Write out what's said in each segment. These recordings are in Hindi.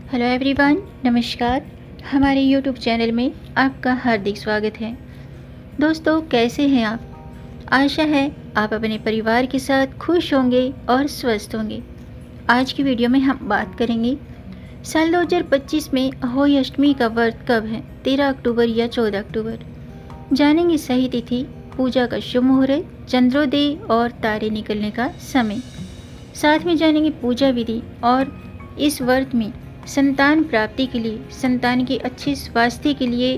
हेलो एवरीवन, नमस्कार। हमारे यूट्यूब चैनल में आपका हार्दिक स्वागत है। दोस्तों, कैसे हैं आप? आशा है आप अपने परिवार के साथ खुश होंगे और स्वस्थ होंगे। आज की वीडियो में हम बात करेंगे साल 2025 में अहोई अष्टमी का व्रत कब है, 13 अक्टूबर या 14 अक्टूबर। जानेंगे सही तिथि, पूजा का शुभ मुहूर्त, चंद्रोदय और तारे निकलने का समय। साथ में जानेंगे पूजा विधि और इस व्रत में संतान प्राप्ति के लिए, संतान के अच्छे स्वास्थ्य के लिए,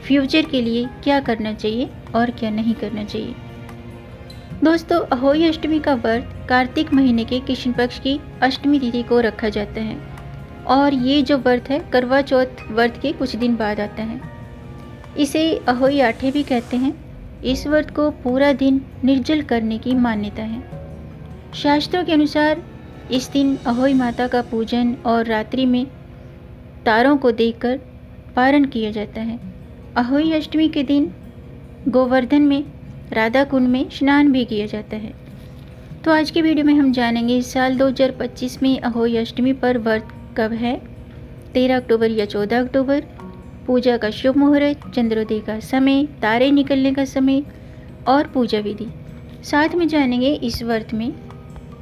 फ्यूचर के लिए क्या करना चाहिए और क्या नहीं करना चाहिए। दोस्तों, अहोई अष्टमी का व्रत कार्तिक महीने के कृष्ण पक्ष की अष्टमी तिथि को रखा जाता है और ये जो व्रत है करवा चौथ व्रत के कुछ दिन बाद आता है। इसे अहोई आठे भी कहते हैं। इस व्रत को पूरा दिन निर्जल करने की मान्यता है। शास्त्रों के अनुसार इस दिन अहोई माता का पूजन और रात्रि में तारों को देखकर पारण किया जाता है। अहोई अष्टमी के दिन गोवर्धन में राधा कुंड में स्नान भी किया जाता है। तो आज की वीडियो में हम जानेंगे साल 2025 में अहोई अष्टमी पर व्रत कब है, 13 अक्टूबर या 14 अक्टूबर, पूजा का शुभ मुहूर्त, चंद्रोदय का समय, तारे निकलने का समय और पूजा विधि। साथ में जानेंगे इस व्रत में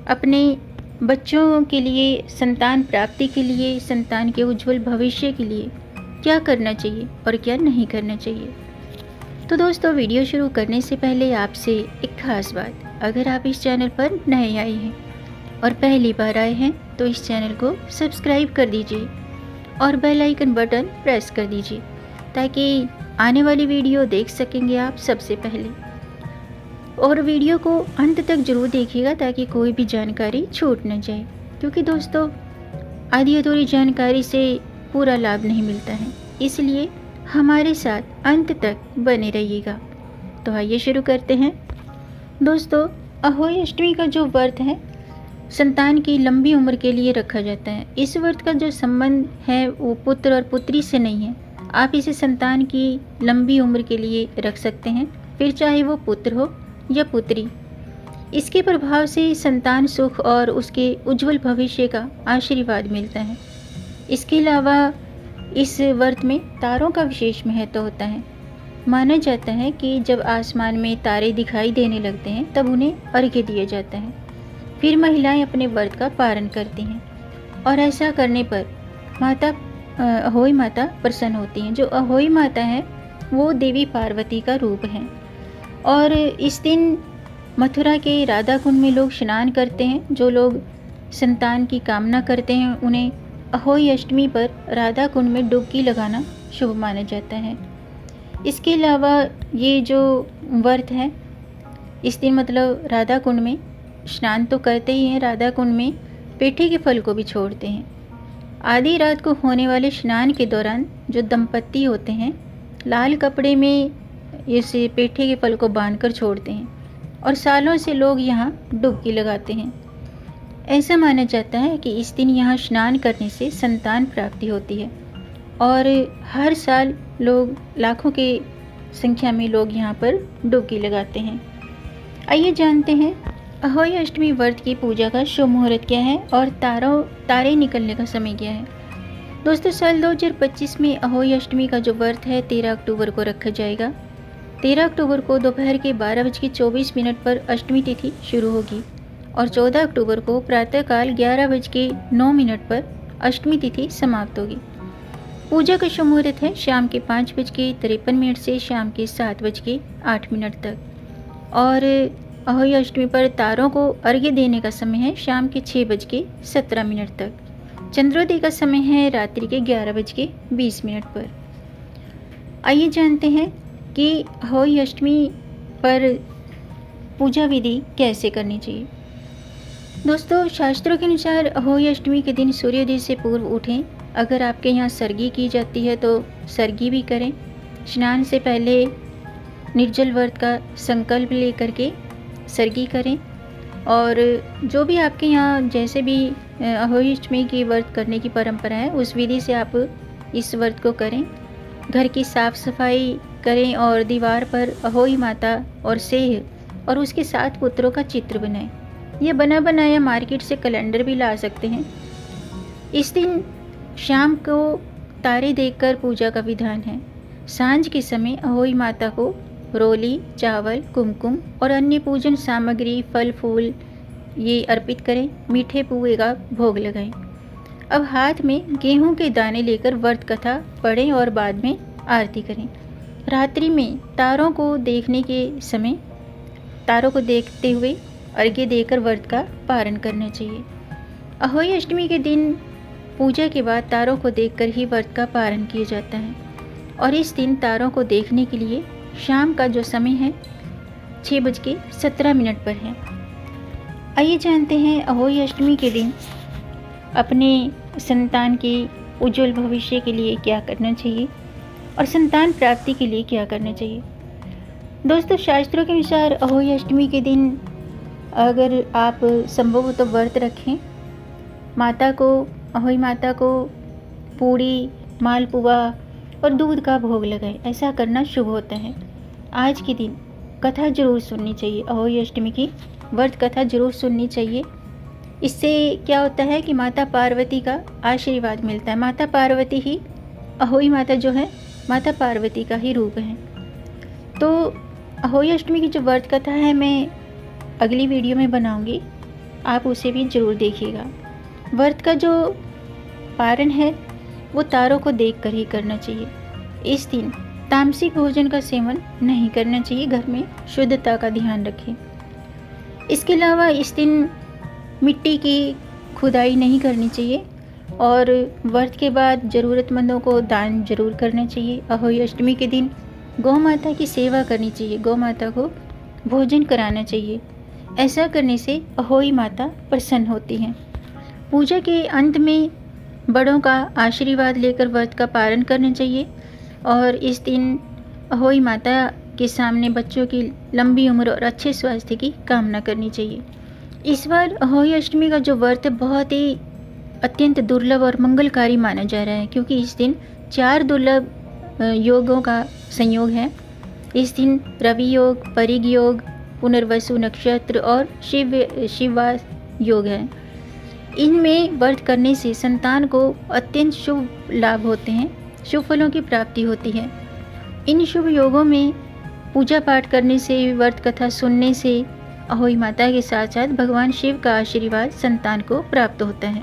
अपने बच्चों के लिए, संतान प्राप्ति के लिए, संतान के उज्जवल भविष्य के लिए क्या करना चाहिए और क्या नहीं करना चाहिए। तो दोस्तों, वीडियो शुरू करने से पहले आपसे एक खास बात, अगर आप इस चैनल पर नए आए हैं और पहली बार आए हैं तो इस चैनल को सब्सक्राइब कर दीजिए और बेल आइकन बटन प्रेस कर दीजिए ताकि आने वाली वीडियो देख सकेंगे आप सबसे पहले। और वीडियो को अंत तक जरूर देखिएगा ताकि कोई भी जानकारी छूट न जाए, क्योंकि दोस्तों आधी अधूरी जानकारी से पूरा लाभ नहीं मिलता है, इसलिए हमारे साथ अंत तक बने रहिएगा। तो आइए शुरू करते हैं। दोस्तों, अहोई अष्टमी का जो व्रत है संतान की लंबी उम्र के लिए रखा जाता है। इस व्रत का जो संबंध है वो पुत्र और पुत्री से नहीं है। आप इसे संतान की लंबी उम्र के लिए रख सकते हैं, फिर चाहे वो पुत्र हो या पुत्री। इसके प्रभाव से संतान सुख और उसके उज्जवल भविष्य का आशीर्वाद मिलता है। इसके अलावा इस व्रत में तारों का विशेष महत्व होता है। माना जाता है कि जब आसमान में तारे दिखाई देने लगते हैं तब उन्हें अर्घ्य दिया जाता है। फिर महिलाएं अपने व्रत का पारण करती हैं और ऐसा करने पर अहोई माता प्रसन्न होती हैं। जो अहोई माता है वो देवी पार्वती का रूप है। और इस दिन मथुरा के राधा कुंड में लोग स्नान करते हैं। जो लोग संतान की कामना करते हैं उन्हें अहोई अष्टमी पर राधा कुंड में डुबकी लगाना शुभ माना जाता है। इसके अलावा ये जो व्रत है इस दिन मतलब राधा कुंड में स्नान तो करते ही हैं, राधा कुंड में पेठे के फल को भी छोड़ते हैं। आधी रात को होने वाले स्नान के दौरान जो दंपत्ति होते हैं लाल कपड़े में इस पेठे के फल को बांधकर छोड़ते हैं और सालों से लोग यहाँ डुबकी लगाते हैं। ऐसा माना जाता है कि इस दिन यहाँ स्नान करने से संतान प्राप्ति होती है और हर साल लोग, लाखों के संख्या में लोग यहाँ पर डुबकी लगाते हैं। आइए जानते हैं अहोई अष्टमी व्रत की पूजा का शुभ मुहूर्त क्या है और तारे निकलने का समय क्या है। दोस्तों, साल 2025 में अहोई अष्टमी का जो व्रत है 13 अक्टूबर को रखा जाएगा। 13 अक्टूबर को दोपहर के 12:24 पर अष्टमी तिथि शुरू होगी और 14 अक्टूबर को प्रातःकाल 11:09 पर अष्टमी तिथि समाप्त होगी। पूजा का शुभ मुहूर्त है शाम के 5:53 से शाम के 7:08 तक और अहोई अष्टमी पर तारों को अर्घ्य देने का समय है शाम के 6:17 तक। चंद्रोदय का समय है रात्रि के 11:20 पर। आइए जानते हैं कि अहोई अष्टमी पर पूजा विधि कैसे करनी चाहिए। दोस्तों, शास्त्रों के अनुसार अहोई अष्टमी के दिन सूर्योदय से पूर्व उठें। अगर आपके यहाँ सरगी की जाती है तो सरगी भी करें। स्नान से पहले निर्जल व्रत का संकल्प लेकर के सरगी करें और जो भी आपके यहाँ जैसे भी अहोई अष्टमी की व्रत करने की परंपरा है उस विधि से आप इस व्रत को करें। घर की साफ सफाई करें और दीवार पर अहोई माता और सेह और उसके 7 पुत्रों का चित्र बनाएं। यह बना बनाया मार्केट से कैलेंडर भी ला सकते हैं। इस दिन शाम को तारे देखकर पूजा का विधान है। सांझ के समय अहोई माता को रोली, चावल, कुमकुम और अन्य पूजन सामग्री, फल फूल ये अर्पित करें। मीठे पुए का भोग लगाएं। अब हाथ में गेहूं के दाने लेकर व्रत कथा पढ़ें और बाद में आरती करें। रात्रि में तारों को देखते हुए अर्घ्य देकर व्रत का पारण करना चाहिए। अहोई अष्टमी के दिन पूजा के बाद तारों को देखकर ही व्रत का पारण किया जाता है और इस दिन तारों को देखने के लिए शाम का जो समय है 6:17 पर है। आइए जानते हैं अहोई अष्टमी के दिन अपने संतान के उज्जवल भविष्य के लिए क्या करना चाहिए और संतान प्राप्ति के लिए क्या करना चाहिए। दोस्तों, शास्त्रों के अनुसार अहोई अष्टमी के दिन अगर आप संभव हो तो व्रत रखें, अहोई माता को पूड़ी, मालपुआ और दूध का भोग लगाएं। ऐसा करना शुभ होता है। आज के दिन कथा जरूर सुननी चाहिए। अहोई अष्टमी की व्रत कथा जरूर सुननी चाहिए। इससे क्या होता है कि माता पार्वती का आशीर्वाद मिलता है। माता पार्वती ही, अहोई माता जो है माता पार्वती का ही रूप है। तो अहोई अष्टमी की जो व्रत कथा है मैं अगली वीडियो में बनाऊंगी, आप उसे भी जरूर देखिएगा। व्रत का जो पारण है वो तारों को देखकर ही करना चाहिए। इस दिन तामसिक भोजन का सेवन नहीं करना चाहिए। घर में शुद्धता का ध्यान रखें। इसके अलावा इस दिन मिट्टी की खुदाई नहीं करनी चाहिए और व्रत के बाद ज़रूरतमंदों को दान जरूर करना चाहिए। अहोई अष्टमी के दिन गौ माता की सेवा करनी चाहिए। गौ माता को भोजन कराना चाहिए। ऐसा करने से अहोई माता प्रसन्न होती हैं। पूजा के अंत में बड़ों का आशीर्वाद लेकर व्रत का पारण करना चाहिए और इस दिन अहोई माता के सामने बच्चों की लंबी उम्र और अच्छे स्वास्थ्य की कामना करनी चाहिए। इस बार अहोई अष्टमी का जो व्रत है बहुत ही अत्यंत दुर्लभ और मंगलकारी माना जा रहा है, क्योंकि इस दिन 4 दुर्लभ योगों का संयोग है। इस दिन रवि योग, परिग योग, पुनर्वसु नक्षत्र और शिववास योग है। इनमें व्रत करने से संतान को अत्यंत शुभ लाभ होते हैं, शुभ फलों की प्राप्ति होती है। इन शुभ योगों में पूजा पाठ करने से, व्रत कथा सुनने से अहोई माता के साथ साथ भगवान शिव का आशीर्वाद संतान को प्राप्त होता है।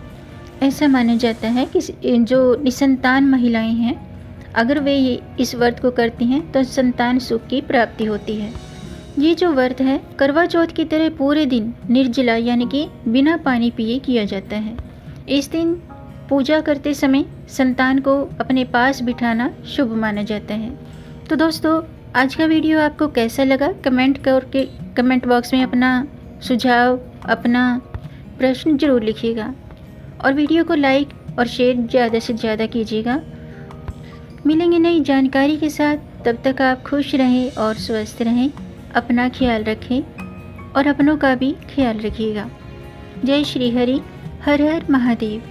ऐसा माना जाता है कि जो निसंतान महिलाएं हैं, अगर वे इस व्रत को करती हैं तो संतान सुख की प्राप्ति होती है। ये जो व्रत है करवा चौथ की तरह पूरे दिन निर्जला यानी कि बिना पानी पिए किया जाता है। इस दिन पूजा करते समय संतान को अपने पास बिठाना शुभ माना जाता है। तो दोस्तों, आज का वीडियो आपको कैसा लगा कमेंट करके कमेंट बॉक्स में अपना सुझाव, अपना प्रश्न जरूर लिखिएगा और वीडियो को लाइक और शेयर ज़्यादा से ज़्यादा कीजिएगा। मिलेंगे नई जानकारी के साथ, तब तक आप खुश रहें और स्वस्थ रहें। अपना ख्याल रखें और अपनों का भी ख्याल रखिएगा। जय श्री हरि, हर हर महादेव।